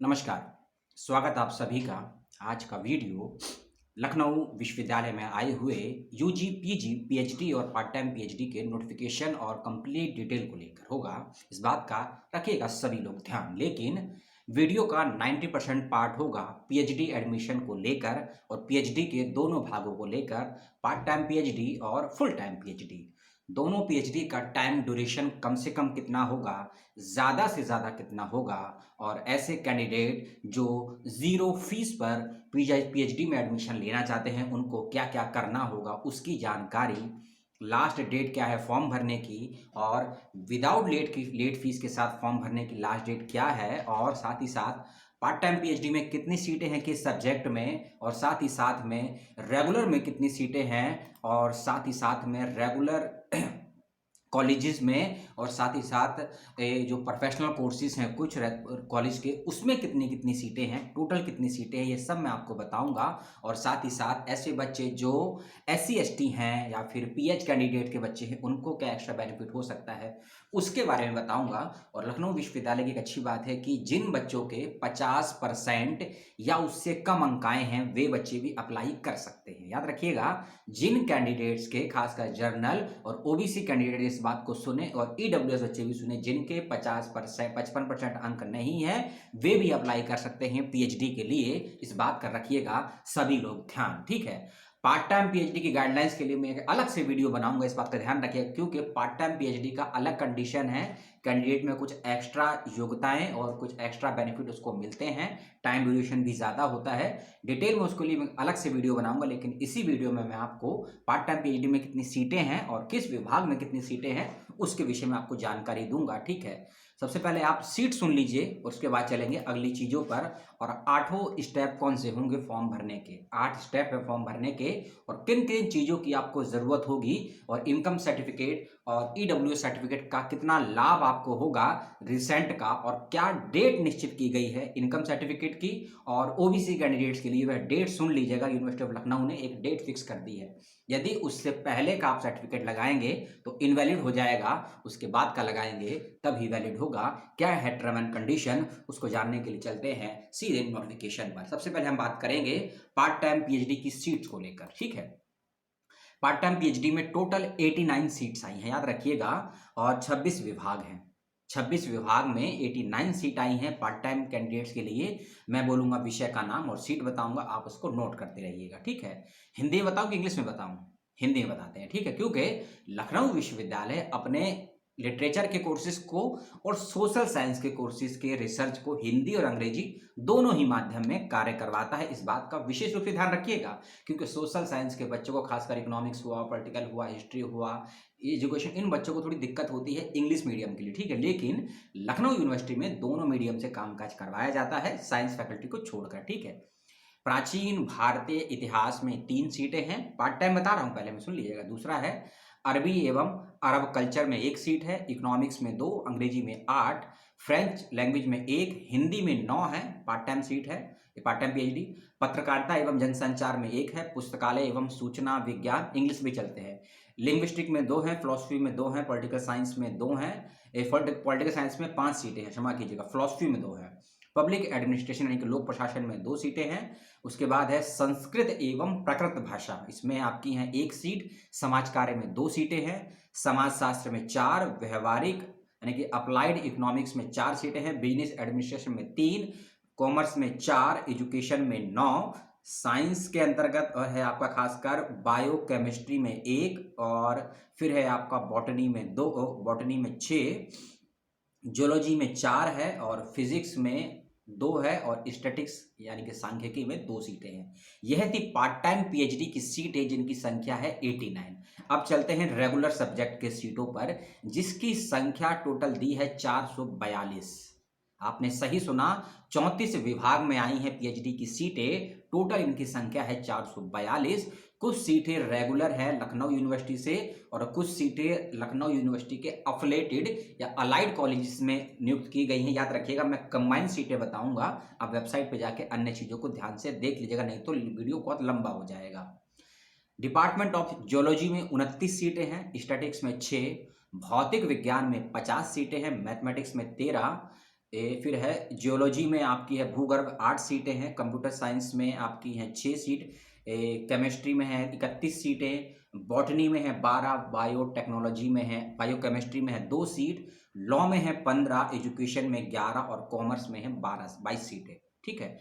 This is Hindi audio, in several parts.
नमस्कार, स्वागत आप सभी का। आज का वीडियो लखनऊ विश्वविद्यालय में आए हुए यूजी, पीजी, पीएचडी और पार्ट टाइम पीएचडी के नोटिफिकेशन और कंप्लीट डिटेल को लेकर होगा। इस बात का रखिएगा सभी लोग ध्यान। लेकिन वीडियो का 90% पार्ट होगा पीएचडी एडमिशन को लेकर और पीएचडी के दोनों भागों को लेकर, पार्ट टाइम पीएचडी और फुल टाइम पीएचडी। दोनों पीएचडी का टाइम ड्यूरेशन कम से कम कितना होगा, ज़्यादा से ज़्यादा कितना होगा, और ऐसे कैंडिडेट जो ज़ीरो फीस पर पीएचडी में एडमिशन लेना चाहते हैं उनको क्या क्या करना होगा, उसकी जानकारी। लास्ट डेट क्या है फॉर्म भरने की, और विदाउट लेट फीस के साथ फॉर्म भरने की लास्ट डेट क्या है, और साथ ही साथ पार्ट टाइम पीएचडी में कितनी सीटें हैं किस सब्जेक्ट में, और साथ ही साथ में रेगुलर में कितनी सीटें हैं, और साथ ही साथ में रेगुलर कॉलेजेस में, और साथ ही साथ जो प्रोफेशनल कोर्सेज हैं कुछ कॉलेज के, उसमें कितनी कितनी सीटें हैं, टोटल कितनी सीटें हैं, ये सब मैं आपको बताऊंगा। और साथ ही साथ ऐसे बच्चे जो एससी एसटी हैं या फिर पीएच कैंडिडेट के बच्चे हैं उनको क्या एक्स्ट्रा बेनिफिट हो सकता है उसके बारे में बताऊंगा। और लखनऊ विश्वविद्यालय की एक अच्छी बात है कि जिन बच्चों के 50% या उससे कम अंक आए हैं वे बच्चे भी अप्लाई कर सकते हैं। याद रखिएगा, जिन कैंडिडेट्स के खासकर जर्नल और ओबीसी कैंडिडेट इस बात को सुने, और ईडब्ल्यूएस बच्चे भी सुने, जिनके 55% अंक नहीं है वे भी अप्लाई कर सकते हैं पीएचडी के लिए। इस बात का रखिएगा सभी लोग ध्यान, ठीक है। पार्ट टाइम पीएचडी की गाइडलाइंस के लिए मैं एक अलग से वीडियो बनाऊंगा, इस बात का ध्यान रखिएगा, क्योंकि पार्ट टाइम पीएचडी का अलग कंडीशन है। कैंडिडेट में कुछ एक्स्ट्रा योग्यताएं और कुछ एक्स्ट्रा बेनिफिट उसको मिलते हैं, टाइम ड्यूरेशन भी ज़्यादा होता है। डिटेल में उसके लिए मैं अलग से वीडियो बनाऊंगा, लेकिन इसी वीडियो में मैं आपको पार्ट टाइम पीएचडी में कितनी सीटें हैं और किस विभाग में कितनी सीटें हैं उसके विषय में आपको जानकारी दूंगा, ठीक है। सबसे पहले आप सीट सुन लीजिए, उसके बाद चलेंगे अगली चीज़ों पर। और 8 स्टेप कौन से होंगे फॉर्म भरने के, 8 स्टेप है फॉर्म भरने के, और किन किन चीज़ों की आपको ज़रूरत होगी, और इनकम सर्टिफिकेट और ईडब्ल्यूएस सर्टिफिकेट का कितना लाभ आपको होगा रिसेंट का, और क्या डेट निश्चित की गई है इनकम सर्टिफिकेट की। और ओबीसी कैंडिडेट्स के लिए वह डेट सुन लीजिएगा, यूनिवर्सिटी ऑफ लखनऊ ने एक डेट फिक्स कर दी है। यदि उससे पहले का आप सर्टिफिकेट लगाएंगे तो इनवैलिड हो जाएगा, उसके बाद का लगाएंगे तभी वैलिड होगा। क्या है टर्म एंड कंडीशन, उसको जानने के लिए चलते हैं सीधे नोटिफिकेशन पर। सबसे पहले हम बात करेंगे पार्ट टाइम पीएचडी की सीट्स को लेकर, ठीक है। पार्ट टाइम पीएचडी में टोटल 89 सीट्स आई हैं, याद रखिएगा, और 26 विभाग हैं। 26 विभाग में 89 सीट आई हैं पार्ट टाइम कैंडिडेट्स के लिए। मैं बोलूंगा विषय का नाम और सीट बताऊंगा, आप उसको नोट करते रहिएगा, ठीक है। हिंदी में बताऊं कि इंग्लिश में बताऊं? हिंदी में बताते हैं, ठीक है, क्योंकि लखनऊ विश्वविद्यालय अपने लिटरेचर के कोर्सेज को और सोशल साइंस के कोर्सेज के रिसर्च को हिंदी और अंग्रेजी दोनों ही माध्यम में कार्य करवाता है। इस बात का विशेष रूप से ध्यान रखिएगा, क्योंकि सोशल साइंस के बच्चों को, खासकर इकोनॉमिक्स हुआ, पॉलिटिकल हुआ, हिस्ट्री हुआ, एजुकेशन, इन बच्चों को थोड़ी दिक्कत होती है इंग्लिश मीडियम के लिए, ठीक है। लेकिन लखनऊ यूनिवर्सिटी में दोनों मीडियम से कामकाज करवाया जाता है, साइंस फैकल्टी को छोड़कर, ठीक है। प्राचीन भारतीय इतिहास में 3 सीटें हैं, पार्ट टाइम बता रहा हूं, पहले में सुन लीजिएगा। दूसरा है अरबी एवं अरब कल्चर में 1 सीट है, इकोनॉमिक्स में 2, अंग्रेजी में 8, फ्रेंच लैंग्वेज में 1, हिंदी में 9 है, पार्ट टाइम सीट है, ये पार्ट टाइम पीएचडी। पत्रकारिता एवं जनसंचार में 1 है, पुस्तकालय एवं सूचना विज्ञान, इंग्लिश भी चलते हैं। लिंग्विस्टिक में 2 हैं, फिलोसफी में 2 हैं, पॉलिटिकल साइंस में 2 हैं, पॉलिटिकल साइंस में 5 सीटें हैं, क्षमा कीजिएगा, फिलोसफी में 2 है। पब्लिक एडमिनिस्ट्रेशन यानी कि लोक प्रशासन में 2 सीटें हैं। उसके बाद है संस्कृत एवं प्राकृत भाषा, इसमें आपकी हैं 1 सीट, समाज कार्य में 2 सीटें हैं, समाज शास्त्र में 4, व्यवहारिक यानी कि अप्लाइड इकोनॉमिक्स में 4 सीटें हैं, बिजनेस एडमिनिस्ट्रेशन में 3, कॉमर्स में 4, एजुकेशन में 9, साइंस के अंतर्गत और है आपका खासकर बायो केमिस्ट्री में 1, और फिर है आपका बॉटनी में 2, बॉटनी में 6, जियोलॉजी में 4 है, और फिजिक्स में 2 है, और स्टैटिक्स यानी कि सांख्यिकी में 2 सीटें हैं। यह थी पार्ट टाइम पीएचडी की सीटें जिनकी संख्या है 89। अब चलते हैं रेगुलर सब्जेक्ट के सीटों पर, जिसकी संख्या टोटल दी है 442। आपने सही सुना, 34 विभाग में आई हैं पीएचडी की सीटें, टोटल इनकी संख्या है 442। कुछ सीटें रेगुलर है लखनऊ यूनिवर्सिटी से, और कुछ सीटें लखनऊ यूनिवर्सिटी के अफिलेटेड या अलाइड कॉलेजेस में नियुक्त की गई हैं। याद रखिएगा, मैं कंबाइंड सीटें बताऊंगा, आप वेबसाइट पे जाके अन्य चीज़ों को ध्यान से देख लीजिएगा, नहीं तो वीडियो बहुत लंबा हो जाएगा। डिपार्टमेंट ऑफ जियोलॉजी में 29 सीटें हैं, स्टैटिक्स में 6, भौतिक विज्ञान में 50 सीटें हैं, मैथमेटिक्स में 13, फिर है जियोलॉजी में आपकी है भूगर्भ 8 सीटें हैं, कंप्यूटर साइंस में आपकी हैं 6 सीट, केमिस्ट्री में है 31 सीटें, बॉटनी में है 12, बायोटेक्नोलॉजी में है, बायोकेमिस्ट्री में है 2 सीट, लॉ में है 15, एजुकेशन में 11 और कॉमर्स में है 22 सीटें। ठीक है,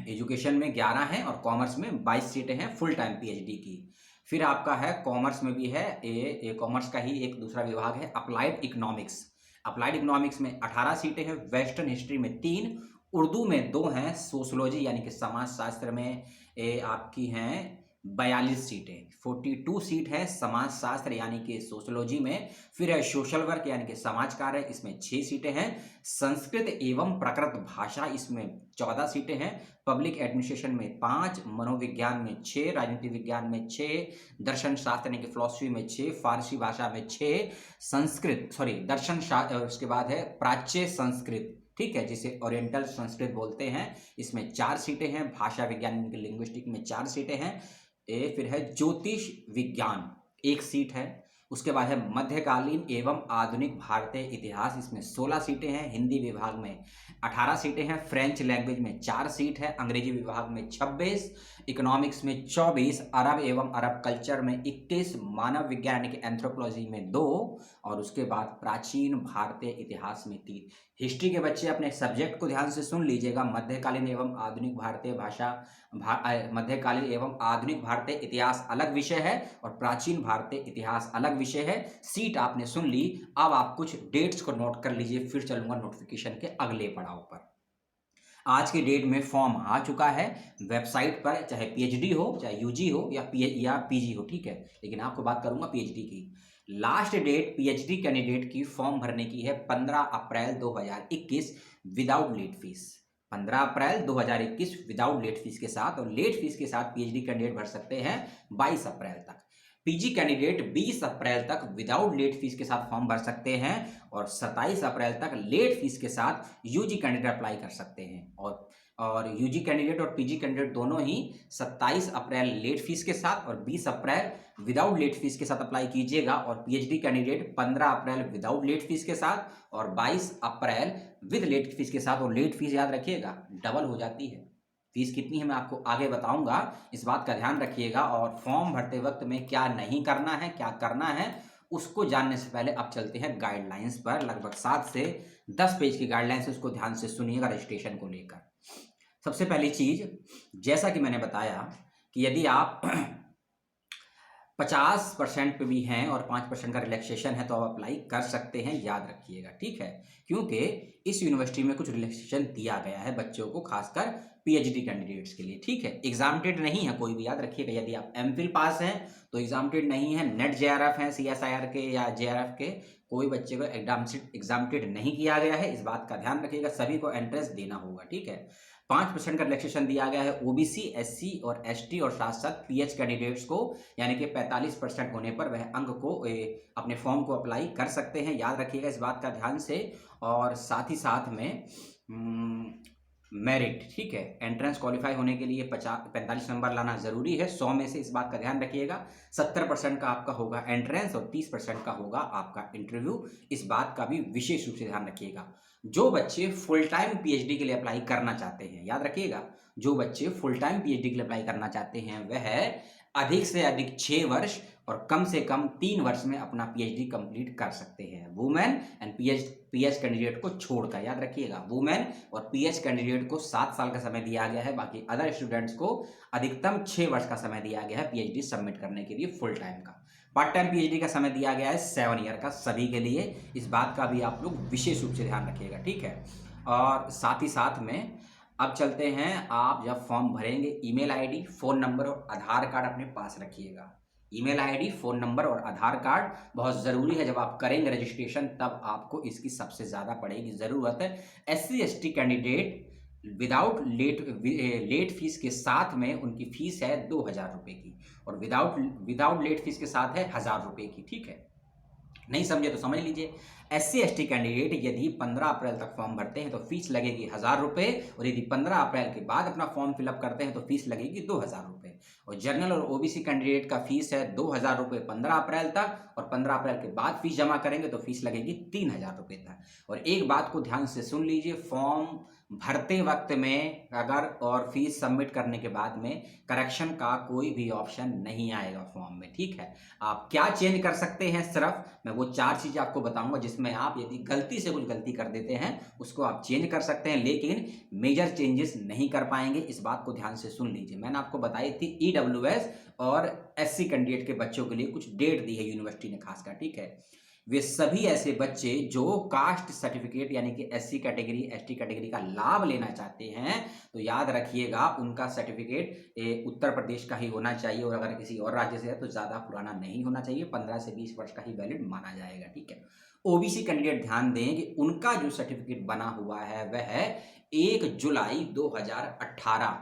एजुकेशन में 11 है और कॉमर्स में 22 सीटें हैं फुल टाइम पीएचडी की। फिर आपका है कॉमर्स में भी है कॉमर्स का ही एक दूसरा विभाग है अप्लाइड इकोनॉमिक्स। अप्लाइड इकोनॉमिक्स में 18 सीटें हैं, वेस्टर्न हिस्ट्री में 3, उर्दू में 2 हैं, सोशोलॉजी यानी कि समाज शास्त्र में आपकी हैं 42 सीटें, 42 सीट है समाज शास्त्र यानी कि सोशोलॉजी में। फिर है सोशल वर्क यानी कि समाज कार्य, इसमें 6 सीटें हैं, संस्कृत एवं प्राकृत भाषा इसमें 14 सीटें हैं, पब्लिक एडमिनिस्ट्रेशन में 5, मनोविज्ञान में 6, राजनीति विज्ञान में 6, दर्शन शास्त्र यानी कि फिलॉसफी में 6, फारसी भाषा में 6, दर्शन शास्त्र, उसके बाद है प्राच्य संस्कृत, ठीक है, जिसे ओरिएंटल संस्कृत बोलते हैं, इसमें 4 सीटें हैं, भाषा विज्ञान लिंग्विस्टिक में 4 सीटें हैं। फिर है ज्योतिष विज्ञान 1 सीट है, उसके बाद है मध्यकालीन एवं आधुनिक भारतीय इतिहास, इसमें 16 सीटें हैं, हिंदी विभाग में 18 सीटें हैं, फ्रेंच लैंग्वेज में 4 सीट है, अंग्रेजी विभाग में 26, इकोनॉमिक्स में 24, अरब एवं अरब कल्चर में 21, मानव विज्ञान यानी कि एंथ्रोपोलॉजी में 2 और उसके बाद प्राचीन भारतीय इतिहास में 3। हिस्ट्री के बच्चे अपने सब्जेक्ट को ध्यान से सुन लीजिएगा, मध्यकालीन एवं आधुनिक भारतीय भाषा मध्यकालीन एवं आधुनिक भारतीय इतिहास अलग विषय है और प्राचीन भारतीय इतिहास अलग विषय है। सीट आपने सुन ली, अब आप कुछ डेट्स को नोट कर लीजिए, फिर चलूंगा नोटिफिकेशन के अगले पड़ाव पर। आज की डेट में फॉर्म आ चुका है वेबसाइट पर, चाहे पीएचडी हो, चाहे यूजी हो या पीजी हो, ठीक है, लेकिन आपको बात करूंगा पीएचडी की। लास्ट डेट पीएचडी कैंडिडेट की फॉर्म भरने की है 15 अप्रैल 2021 विदाउट लेट फीस। 15 अप्रैल 2021 विदाउट लेट फीस के साथ, और लेट फीस के साथ पीएचडी कैंडिडेट भर सकते हैं 22 अप्रैल तक। पीजी कैंडिडेट 20 अप्रैल तक विदाउट लेट फीस के साथ फॉर्म भर सकते हैं और 27 अप्रैल तक लेट फीस के साथ यूजी कैंडिडेट अप्लाई कर सकते हैं। और यूजी कैंडिडेट और पीजी कैंडिडेट दोनों ही 27 अप्रैल लेट फीस के साथ और 20 अप्रैल विदाउट लेट फीस के साथ अप्लाई कीजिएगा, और पीएचडी कैंडिडेट 15 अप्रैल विदाउट लेट फीस के साथ और 22 अप्रैल विद लेट फीस के साथ। और लेट फीस याद रखिएगा डबल हो जाती है, फीस कितनी है मैं आपको आगे बताऊंगा, इस बात का ध्यान रखिएगा। और फॉर्म भरते वक्त में क्या नहीं करना है, क्या करना है, उसको जानने से पहले अब चलते हैं गाइडलाइंस पर। लगभग 7 से 10 पेज की गाइडलाइंस, उसको ध्यान से सुनिएगा रजिस्ट्रेशन को लेकर। सबसे पहली चीज, जैसा कि मैंने बताया कि यदि आप 50% पे भी हैं और 5% का रिलैक्सेशन है तो आप अप्लाई कर सकते हैं, याद रखिएगा, ठीक है, क्योंकि इस यूनिवर्सिटी में कुछ रिलैक्सेशन दिया गया है बच्चों को, खासकर पीएचडी कैंडिडेट्स के लिए, ठीक है। एग्जामिनेटेड नहीं है कोई भी, याद रखिएगा, यदि आप एमफिल पास हैं तो एग्जामिनेटेड नहीं है, नेट जेआरएफ है, सीएसआईआर के या जेआरएफ के, कोई बच्चे को एग्जामिनेटेड नहीं किया गया है, इस बात का ध्यान रखिएगा, सभी को एंट्रेंस देना होगा, ठीक है। 5% का रिलैक्सेशन दिया गया है ओबीसी, एससी और एसटी और साथ साथ पीएच कैंडिडेट्स को, यानी कि 45% होने पर वह अंक को अपने फॉर्म को अप्लाई कर सकते हैं, याद रखिएगा इस बात का ध्यान से। और साथ ही साथ में मेरिट, ठीक है, एंट्रेंस क्वालिफाई होने के लिए 45 नंबर लाना जरूरी है 100 में से, इस बात का ध्यान रखिएगा। 70% का आपका होगा एंट्रेंस और 30% का होगा आपका इंटरव्यू, इस बात का भी विशेष रूप से ध्यान रखिएगा। जो बच्चे फुल टाइम पीएचडी के लिए अप्लाई करना चाहते हैं, याद रखिएगा, जो बच्चे फुल टाइम पीएचडी के लिए अप्लाई करना चाहते हैं वह अधिक से अधिक 6 वर्ष और कम से कम 3 वर्ष में अपना पीएचडी कंप्लीट कर सकते हैं, वुमेन एंड पीएच कैंडिडेट को छोड़कर, याद रखिएगा, वुमेन और पीएच कैंडिडेट को 7 साल का समय दिया गया है, बाकी अदर स्टूडेंट्स को अधिकतम 6 वर्ष का समय दिया गया है पीएचडी सबमिट करने के लिए फुल टाइम का। पार्ट टाइम पीएचडी का समय दिया गया है 7 ईयर का सभी के लिए, इस बात का भी आप लोग विशेष रूप से ध्यान रखिएगा, ठीक है। और साथ ही साथ में अब चलते हैं, आप जब फॉर्म भरेंगे ईमेल आईडी, फ़ोन नंबर और आधार कार्ड अपने पास रखिएगा। ईमेल आईडी, फ़ोन नंबर और आधार कार्ड बहुत ज़रूरी है, जब आप करेंगे रजिस्ट्रेशन तब आपको इसकी सबसे ज़्यादा पड़ेगी ज़रूरत है। SC ST candidate without late fees के साथ में उनकी फीस है 2000 रुपये की, और विदाउट लेट फीस के साथ है 1000 रुपये की, ठीक है। नहीं समझे तो समझ लीजिए, एससी एसटी कैंडिडेट यदि 15 अप्रैल तक फॉर्म भरते हैं तो फीस लगेगी 1000 रुपये, और यदि 15 अप्रैल के बाद अपना फॉर्म फिलअप करते हैं तो फीस लगेगी 2000 रुपये। और जनरल और ओबीसी कैंडिडेट का फीस है 2,000 रुपये 15 अप्रैल तक, और 15 अप्रैल के बाद फीस जमा करेंगे तो फीस लगेगी 3,000 रुपये तक। और एक बात को ध्यान से सुन लीजिए, फॉर्म भरते वक्त में अगर और फीस सबमिट करने के बाद में करेक्शन का कोई भी ऑप्शन नहीं आएगा फॉर्म में, ठीक है। आप क्या चेंज कर सकते हैं, सिर्फ मैं वो 4 चीज़ें आपको बताऊंगा जिसमें आप यदि गलती से कुछ गलती कर देते हैं उसको आप चेंज कर सकते हैं, लेकिन मेजर चेंजेस नहीं कर पाएंगे। इस बात को ध्यान से सुन लीजिए। मैंने आपको बताई थी ईडब्ल्यूएस और एससी कैंडिडेट के बच्चों के लिए कुछ डेट दी है यूनिवर्सिटी ने खासकर, ठीक है। वे सभी ऐसे बच्चे जो कास्ट सर्टिफिकेट यानी कि एससी कैटेगरी एसटी कैटेगरी का लाभ लेना चाहते हैं, तो याद रखिएगा उनका सर्टिफिकेट उत्तर प्रदेश का ही होना चाहिए, और अगर किसी और राज्य से है तो ज़्यादा पुराना नहीं होना चाहिए, 15 से 20 वर्ष का ही वैलिड माना जाएगा, ठीक है। ओबीसी कैंडिडेट ध्यान दें कि उनका जो सर्टिफिकेट बना हुआ है वह है 1 जुलाई 2018।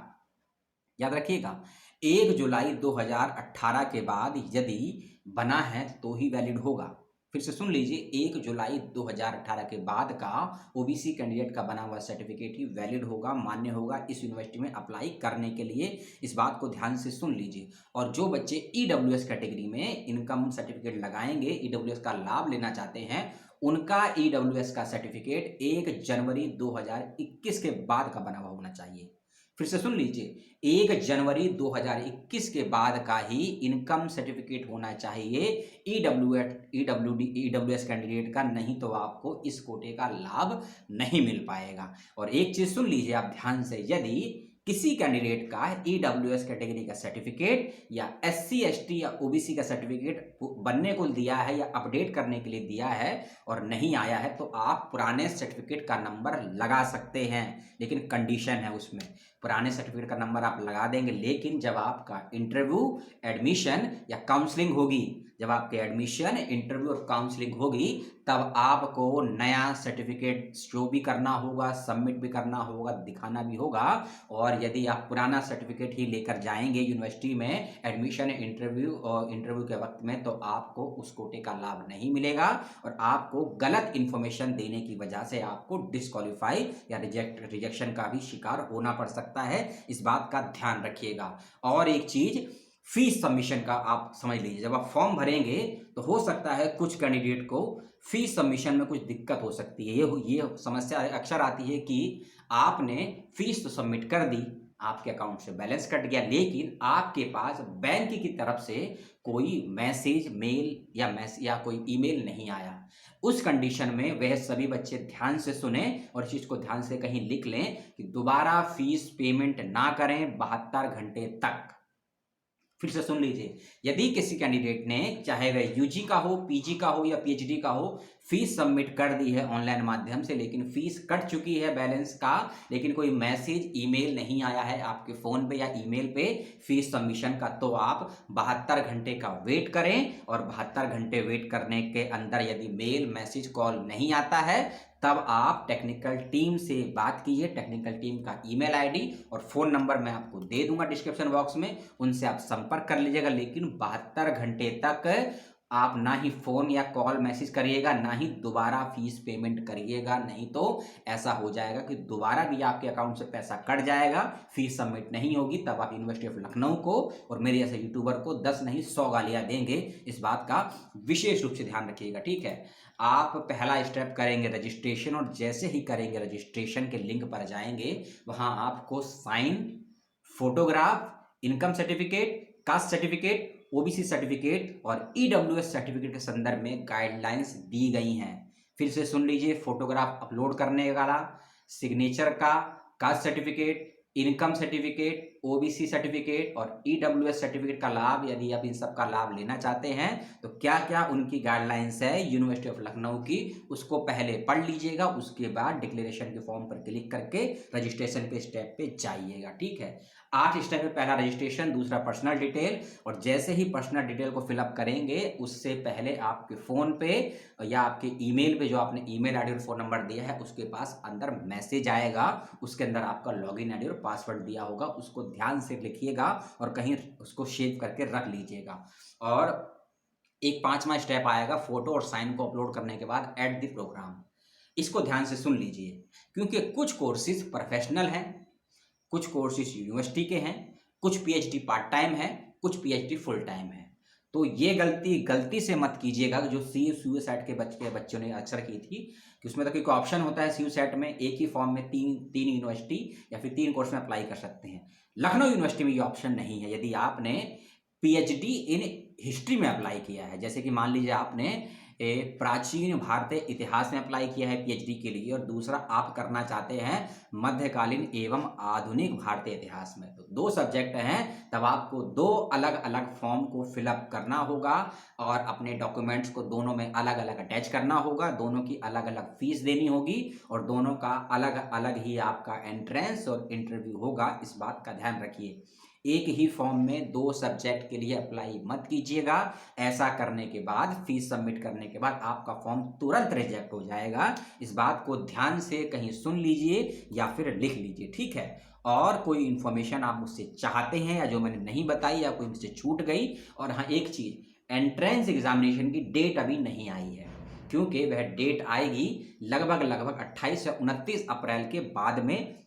याद रखिएगा 1 जुलाई 2018 के बाद यदि बना है तो ही वैलिड होगा। फिर से सुन लीजिए, 1 जुलाई 2018 के बाद का ओबीसी कैंडिडेट का बना हुआ सर्टिफिकेट ही वैलिड होगा, मान्य होगा इस यूनिवर्सिटी में अप्लाई करने के लिए। इस बात को ध्यान से सुन लीजिए। और जो बच्चे ईडब्ल्यूएस कैटेगरी में इनकम सर्टिफिकेट लगाएंगे, ईडब्ल्यूएस का लाभ लेना चाहते हैं, उनका ईडब्ल्यूएस का सर्टिफिकेट 1 जनवरी 2021 के बाद का बना हुआ होना चाहिए। फिर से सुन लीजिए, 1 जनवरी 2021 के बाद का ही इनकम सर्टिफिकेट होना चाहिए ईडब्ल्यूएस कैंडिडेट का, नहीं तो आपको इस कोटे का लाभ नहीं मिल पाएगा। और एक चीज सुन लीजिए आप ध्यान से, यदि किसी कैंडिडेट का ईडब्ल्यूएस कैटेगरी का सर्टिफिकेट या एससी एसटी या ओबीसी का सर्टिफिकेट बनने को दिया है या अपडेट करने के लिए दिया है और नहीं आया है, तो आप पुराने सर्टिफिकेट का नंबर लगा सकते हैं, लेकिन कंडीशन है उसमें। पुराने सर्टिफिकेट का नंबर आप लगा देंगे, लेकिन जब आपका इंटरव्यू, एडमिशन या काउंसलिंग होगी, जब आपके एडमिशन, इंटरव्यू और काउंसलिंग होगी, तब आपको नया सर्टिफिकेट शो भी करना होगा, सबमिट भी करना होगा, दिखाना भी होगा। और यदि आप पुराना सर्टिफिकेट ही लेकर जाएंगे यूनिवर्सिटी में एडमिशन, इंटरव्यू और इंटरव्यू के वक्त में, तो आपको उस कोटे का लाभ नहीं मिलेगा, और आपको गलत इंफॉर्मेशन देने की वजह से आपको डिस्क्वालीफाई या रिजेक्शन का भी शिकार होना पड़ सकता है। इस बात का ध्यान रखिएगा। और एक चीज, फीस सबमिशन का आप समझ लीजिए, जब आप फॉर्म भरेंगे तो हो सकता है कुछ कैंडिडेट को फीस सबमिशन में कुछ दिक्कत हो सकती है। ये समस्या अक्सर आती है कि आपने फीस तो सबमिट कर दी, आपके अकाउंट से बैलेंस कट गया, लेकिन आपके पास बैंक की तरफ से कोई मैसेज, मेल या कोई ईमेल नहीं आया। उस कंडीशन में वह सभी बच्चे ध्यान से सुने और इस चीज को ध्यान से कहीं लिख लें कि दोबारा फीस पेमेंट ना करें 72 घंटे तक। फिर से सुन लीजिए, यदि किसी कैंडिडेट ने, चाहे वह यूजी का हो, पीजी का हो या पीएचडी का हो, फीस सबमिट कर दी है ऑनलाइन माध्यम से, लेकिन फीस कट चुकी है बैलेंस का, लेकिन कोई मैसेज, ईमेल नहीं आया है आपके फोन पे या ईमेल पे फीस सबमिशन का, तो आप 72 घंटे का वेट करें। और 72 घंटे वेट करने के अंदर यदि मेल, मैसेज, कॉल नहीं आता है, तब आप टेक्निकल टीम से बात कीजिए। टेक्निकल टीम का ईमेल आईडी और फोन नंबर मैं आपको दे दूंगा डिस्क्रिप्शन बॉक्स में, उनसे आप संपर्क कर लीजिएगा। लेकिन 72 घंटे तक आप ना ही फोन या कॉल मैसेज करिएगा, ना ही दोबारा फीस पेमेंट करिएगा, नहीं तो ऐसा हो जाएगा कि दोबारा भी आपके अकाउंट से पैसा कट जाएगा, फीस सबमिट नहीं होगी, तब आप यूनिवर्सिटी ऑफ लखनऊ को और मेरे जैसे यूट्यूबर को 10 नहीं 100 गालियां देंगे। इस बात का विशेष रूप से ध्यान रखिएगा, ठीक है। आप पहला स्टेप करेंगे रजिस्ट्रेशन, और जैसे ही करेंगे रजिस्ट्रेशन के लिंक पर जाएंगे, वहां आपको sign, photograph, income certificate, caste certificate, OBC certificate और ईडब्ल्यूएस सर्टिफिकेट के संदर्भ में गाइडलाइंस दी गई हैं। फिर से सुन लीजिए, फोटोग्राफ अपलोड करने वाला, सिग्नेचर का, caste certificate, income certificate, OBC certificate और ईडब्ल्यूएस सर्टिफिकेट का लाभ, यदि आप इन सब का लाभ लेना चाहते हैं तो क्या क्या उनकी गाइडलाइंस है यूनिवर्सिटी ऑफ लखनऊ की, उसको पहले पढ़ लीजिएगा। उसके बाद डिक्लेरेशन के फॉर्म पर क्लिक करके रजिस्ट्रेशन के स्टेप पे जाइएगा, ठीक है। 8 स्टेप है, पहला रजिस्ट्रेशन, दूसरा पर्सनल डिटेल, और जैसे ही पर्सनल डिटेल को फिलअप करेंगे उससे पहले आपके फोन पे या आपके ईमेल पे, जो आपने ईमेल आईडी और फोन नंबर दिया है उसके पास अंदर मैसेज आएगा, उसके अंदर आपका लॉगिन आईडी और पासवर्ड दिया होगा, उसको ध्यान से लिखिएगा और कहीं उसको सेव करके रख लीजिएगा। और एक 5वां स्टेप आएगा, फोटो और साइन को अपलोड करने के बाद ऐड द प्रोग्राम। इसको ध्यान से सुन लीजिए, क्योंकि कुछ कोर्सेज प्रोफेशनल हैं, कुछ कोर्सेज यूनिवर्सिटी के हैं, कुछ पीएचडी पार्ट टाइम है, कुछ पीएचडी फुल टाइम है। तो ये गलती से मत कीजिएगा जो सीयू सेट के बच्चों ने अक्सर की थी कि उसमें तो कोई ऑप्शन होता है सीयू सेट में, एक ही फॉर्म में तीन यूनिवर्सिटी या फिर 3 कोर्स में अप्लाई कर सकते हैं। लखनऊ यूनिवर्सिटी में ये ऑप्शन नहीं है। यदि आपने पीएचडी इन हिस्ट्री में अप्लाई किया है, जैसे कि मान लीजिए आपने प्राचीन भारतीय इतिहास में अप्लाई किया है पीएचडी के लिए, और दूसरा आप करना चाहते हैं मध्यकालीन एवं आधुनिक भारतीय इतिहास में, तो 2 सब्जेक्ट हैं, तब आपको 2 अलग अलग फॉर्म को फिलअप करना होगा और अपने डॉक्यूमेंट्स को दोनों में अलग अलग अटैच करना होगा, दोनों की अलग अलग फीस देनी होगी और दोनों का अलग अलग ही आपका एंट्रेंस और इंटरव्यू होगा। इस बात का ध्यान रखिए। एक ही फॉर्म में 2 सब्जेक्ट के लिए अप्लाई मत कीजिएगा। ऐसा करने के बाद, फीस सबमिट करने के बाद आपका फॉर्म तुरंत रिजेक्ट हो जाएगा। इस बात को ध्यान से कहीं सुन लीजिए या फिर लिख लीजिए, ठीक है। और कोई इन्फॉर्मेशन आप मुझसे चाहते हैं या जो मैंने नहीं बताई या कोई मुझसे छूट गई, और हाँ एक चीज़, एंट्रेंस एग्जामिनेशन की डेट अभी नहीं आई है, क्योंकि वह डेट आएगी लगभग 28 से 29 अप्रैल के बाद में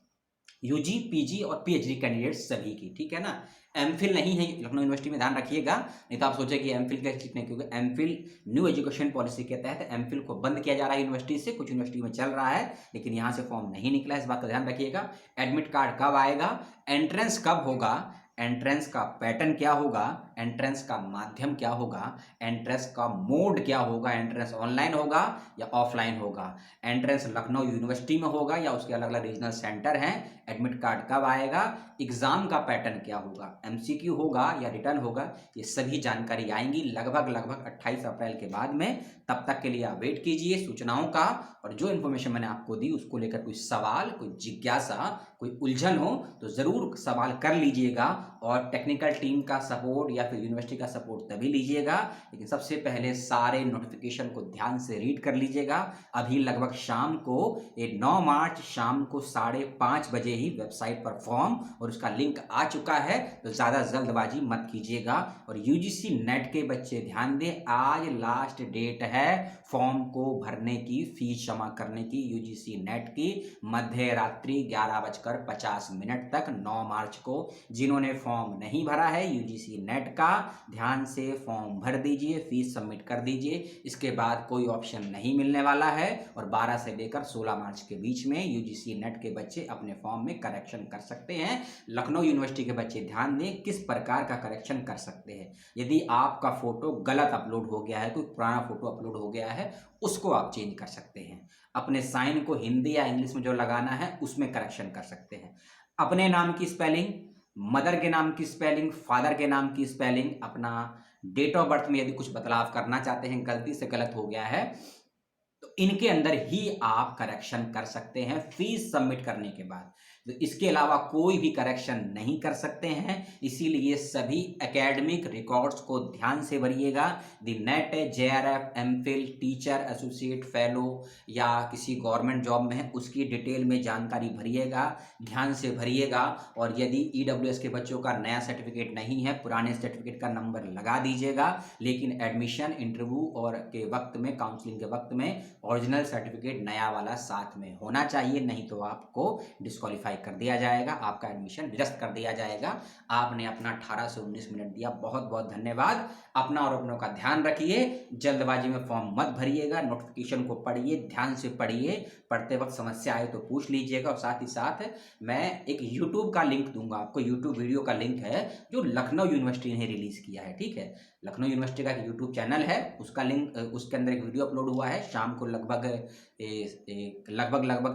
यूजी, पीजी और पीएचडी कैंडिडेट्स सभी की, ठीक है ना। एमफिल नहीं है लखनऊ यूनिवर्सिटी में, ध्यान रखिएगा, नहीं तो आप सोचे कि एमफिल कैसे लिखने, क्योंकि एमफिल न्यू एजुकेशन पॉलिसी के तहत एमफिल को बंद किया जा रहा है यूनिवर्सिटी से। कुछ यूनिवर्सिटी में चल रहा है लेकिन यहाँ से फॉर्म नहीं निकला, इस बात का ध्यान रखिएगा। एडमिट कार्ड कब आएगा, एंट्रेंस कब होगा, एंट्रेंस का पैटर्न क्या होगा, एंट्रेंस का माध्यम क्या होगा, एंट्रेंस का मोड क्या होगा, एंट्रेंस ऑनलाइन होगा या ऑफलाइन होगा, एंट्रेंस लखनऊ यूनिवर्सिटी में होगा या उसके अलग अलग रीजनल सेंटर हैं, एडमिट कार्ड कब आएगा, एग्जाम का पैटर्न क्या होगा, एमसीक्यू होगा या रिटर्न होगा, ये सभी जानकारी आएंगी लगभग 28 अप्रैल के बाद में। तब तक के लिए आप वेट कीजिए सूचनाओं का, और जो इन्फॉर्मेशन मैंने आपको दी उसको लेकर कोई सवाल, कोई जिज्ञासा, कोई उलझन हो तो ज़रूर सवाल कर लीजिएगा, और टेक्निकल टीम का सपोर्ट या फिर यूनिवर्सिटी का सपोर्ट तभी लीजिएगा, लेकिन सबसे पहले सारे नोटिफिकेशन को ध्यान से रीड कर लीजिएगा। अभी लगभग शाम को 9 मार्च शाम को 5:30 बजे ही वेबसाइट पर फॉर्म और उसका लिंक आ चुका है, तो ज़्यादा जल्दबाजी मत कीजिएगा। और यूजीसी नेट के बच्चे ध्यान दें, आज लास्ट डेट है फॉर्म को भरने की, फीस जमा करने की, यूजीसी नेट की, मध्य रात्रि 11:50 तक 9 मार्च को। जिन्होंने फॉर्म नहीं भरा है यूजीसी नेट का, ध्यान से फॉर्म भर दीजिए, फीस सबमिट कर दीजिए। इसके बाद कोई ऑप्शन नहीं मिलने वाला है, और 12 से लेकर 16 मार्च के बीच में यूजीसी नेट के बच्चे अपने फॉर्म में करेक्शन कर सकते हैं। लखनऊ यूनिवर्सिटी के बच्चे ध्यान दें किस प्रकार का करेक्शन कर सकते हैं। यदि आपका फोटो गलत अपलोड हो गया है, कोई पुराना फोटो अपलोड हो गया है, उसको आप चेंज कर सकते हैं। अपने साइन को हिंदी या इंग्लिश में जो लगाना है उसमें करेक्शन कर सकते हैं। अपने नाम की स्पेलिंग, मदर के नाम की स्पेलिंग, फादर के नाम की स्पेलिंग, अपना डेट ऑफ बर्थ में यदि कुछ बदलाव करना चाहते हैं, गलती से गलत हो गया है, तो इनके अंदर ही आप करेक्शन कर सकते हैं फीस सबमिट करने के बाद। तो इसके अलावा कोई भी करेक्शन नहीं कर सकते हैं, इसीलिए सभी एकेडमिक रिकॉर्ड्स को ध्यान से भरिएगा। The NET, JRF, MPhil, teacher, associate, fellow या किसी गवर्नमेंट जॉब में है उसकी डिटेल में जानकारी भरिएगा, ध्यान से भरिएगा। और यदि ईडब्ल्यूएस के बच्चों का नया सर्टिफिकेट नहीं है, पुराने सर्टिफिकेट का नंबर लगा दीजिएगा, लेकिन एडमिशन, इंटरव्यू और के वक्त में, काउंसलिंग के वक्त में ओरिजिनल सर्टिफिकेट नया वाला साथ में होना चाहिए, नहीं तो आपको डिस्क्वालीफाई कर दिया जाएगा, आपका एडमिशन निरस्त कर दिया जाएगा। आपने अपना 18 से 19 मिनट दिया, बहुत बहुत धन्यवाद। अपना और अपनों का ध्यान रखिए, जल्दबाजी में फॉर्म मत भरिएगा, नोटिफिकेशन को पढ़िए, ध्यान से पढ़िए, पढ़ते वक्त समस्या आए तो पूछ लीजिएगा। और साथ ही साथ मैं एक यूट्यूब का लिंक दूंगा आपको, यूट्यूब वीडियो का लिंक है जो लखनऊ यूनिवर्सिटी ने रिलीज किया है, ठीक है। लखनऊ यूनिवर्सिटी का यूट्यूब चैनल है, उसका लिंक, उसके अंदर एक वीडियो अपलोड हुआ है, शाम को लगभग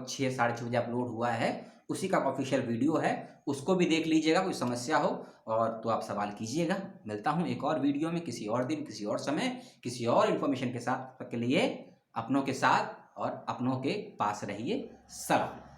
6, साढ़े 6 बजे अपलोड हुआ है, उसी का ऑफिशियल वीडियो है, उसको भी देख लीजिएगा। कोई समस्या हो और तो आप सवाल कीजिएगा। मिलता हूँ एक और वीडियो में, किसी और दिन, किसी और समय, किसी और इन्फॉर्मेशन के साथ। तब तक के लिए अपनों के साथ और अपनों के पास रहिए। सलाम।